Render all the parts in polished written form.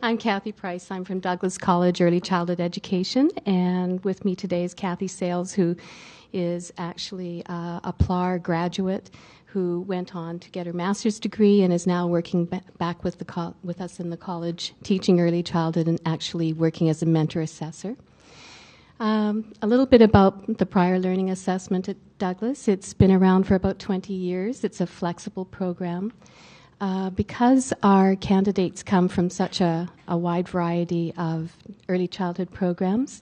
I'm Kathy Price. I'm from Douglas College Early Childhood Education, and with me today is Kathy Sales, who is actually a PLAR graduate who went on to get her master's degree and is now working back with us in the college, teaching early childhood and actually working as a mentor assessor. A little bit about the prior learning assessment at Douglas. It's been around for about 20 years. It's a flexible program. Because our candidates come from such a wide variety of early childhood programs,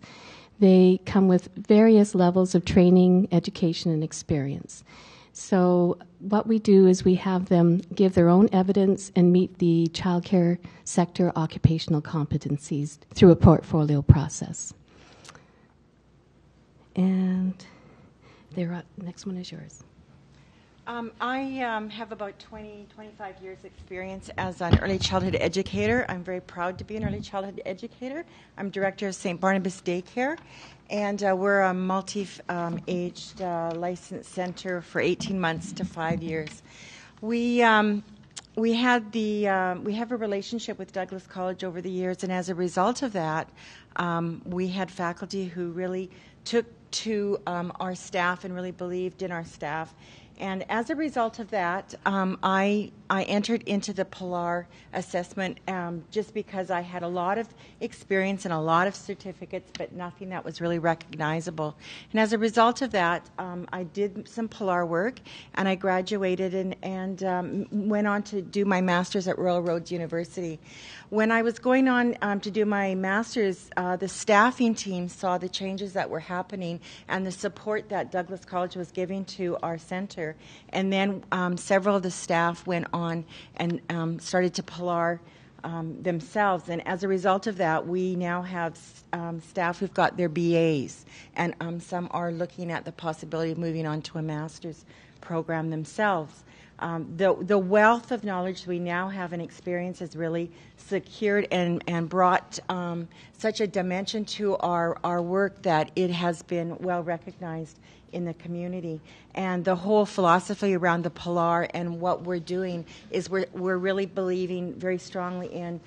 they come with various levels of training, education, and experience. So what we do is we have them give their own evidence and meet the childcare sector occupational competencies through a portfolio process. And the next one is yours. I have about 25 years experience as an early childhood educator. I'm very proud to be an early childhood educator. I'm director of St. Barnabas Daycare, and we're a multi-aged licensed center for 18 months to 5 years. We have a relationship with Douglas College over the years, and as a result of that, we had faculty who really took to our staff and really believed in our staff. And as a result of that, I entered into the PLAR assessment just because I had a lot of experience and a lot of certificates, but nothing that was really recognizable. And as a result of that, I did some PLAR work, and I graduated and went on to do my master's at Royal Roads University. When I was going on to do my master's, the staffing team saw the changes that were happening and the support that Douglas College was giving to our center. And then several of the staff went on and started to PLAR themselves. And as a result of that, we now have staff who've got their BAs. And some are looking at the possibility of moving on to a master's program themselves. The wealth of knowledge we now have and experience has really secured and brought such a dimension to our work that it has been well recognized in the community. And the whole philosophy around the PLAR and what we're doing is we're really believing very strongly in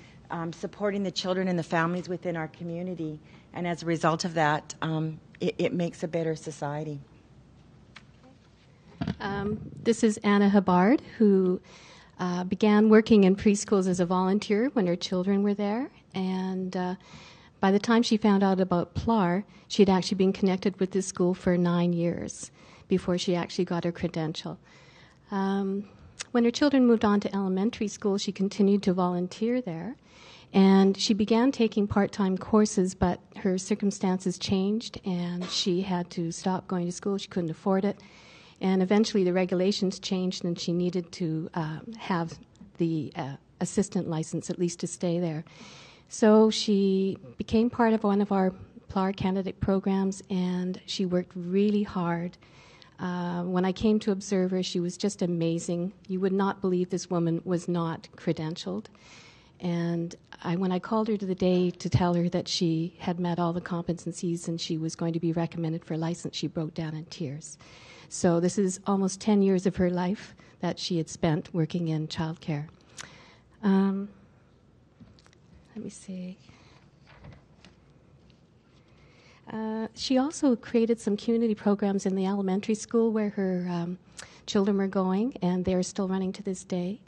supporting the children and the families within our community. And as a result of that, it makes a better society. This is Anna Hubbard, who began working in preschools as a volunteer when her children were there. And by the time she found out about PLAR, she had actually been connected with this school for 9 years before she actually got her credential. When her children moved on to elementary school, she continued to volunteer there. And she began taking part-time courses, but her circumstances changed, and she had to stop going to school. She couldn't afford it. And eventually the regulations changed, and she needed to have the assistant license at least to stay there. So she became part of one of our PLAR candidate programs, and she worked really hard. When I came to observe her, she was just amazing. You would not believe this woman was not credentialed. And when I called her to the day to tell her that she had met all the competencies and she was going to be recommended for license, she broke down in tears. So this is almost 10 years of her life that she had spent working in childcare. Let me see. She also created some community programs in the elementary school where her children were going, and they're still running to this day.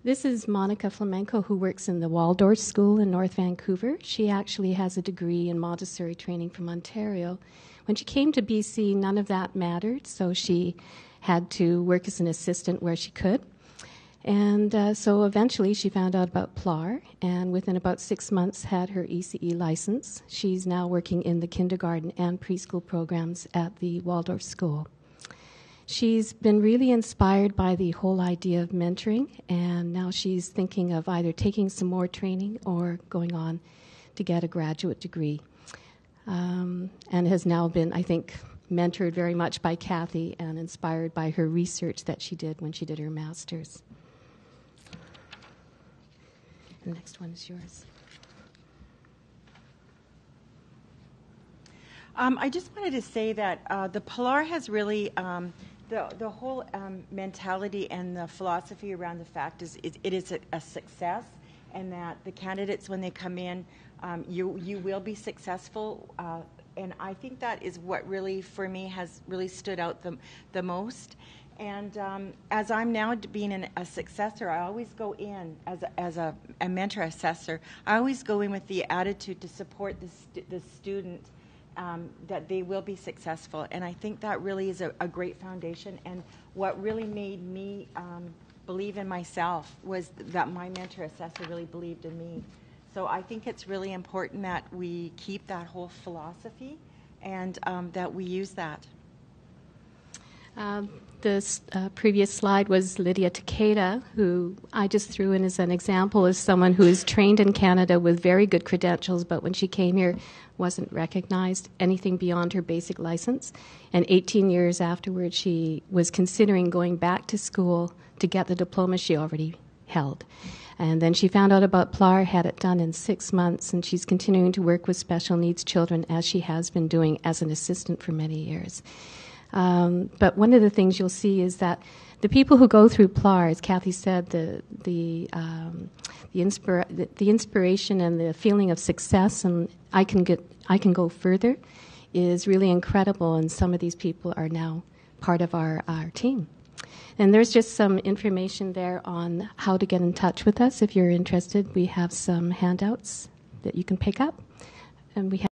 This is Monica Flamenco, who works in the Waldorf School in North Vancouver. She actually has a degree in Montessori training from Ontario. When she came to BC, none of that mattered, so she had to work as an assistant where she could. And so eventually she found out about PLAR, and within about 6 months had her ECE license. She's now working in the kindergarten and preschool programs at the Waldorf School. She's been really inspired by the whole idea of mentoring, and now she's thinking of either taking some more training or going on to get a graduate degree. And has now been, I think, mentored very much by Kathy and inspired by her research that she did when she did her master's. The next one is yours. I just wanted to say that the PLAR has really, the whole mentality and the philosophy around the fact is it is a success, and that the candidates, when they come in, you will be successful. And I think that is what really, for me, has really stood out the most. And as I'm now being a successor, I always go in as a mentor assessor. I always go in with the attitude to support the student, that they will be successful. And I think that really is a great foundation. And what really made me believe in myself was that my mentor assessor really believed in me. So I think it's really important that we keep that whole philosophy and that we use that. This previous slide was Lydia Takeda, who I just threw in as an example as someone who is trained in Canada with very good credentials, but when she came here wasn't recognized anything beyond her basic license. And 18 years afterwards, she was considering going back to school to get the diploma she already held. And then she found out about PLAR, had it done in 6 months, and she's continuing to work with special needs children as she has been doing as an assistant for many years. But one of the things you'll see is that the people who go through PLAR, as Kathy said, the inspiration and the feeling of success, and I can go further, is really incredible. And some of these people are now part of our team. And there's just some information there on how to get in touch with us if you're interested. We have some handouts that you can pick up, and we have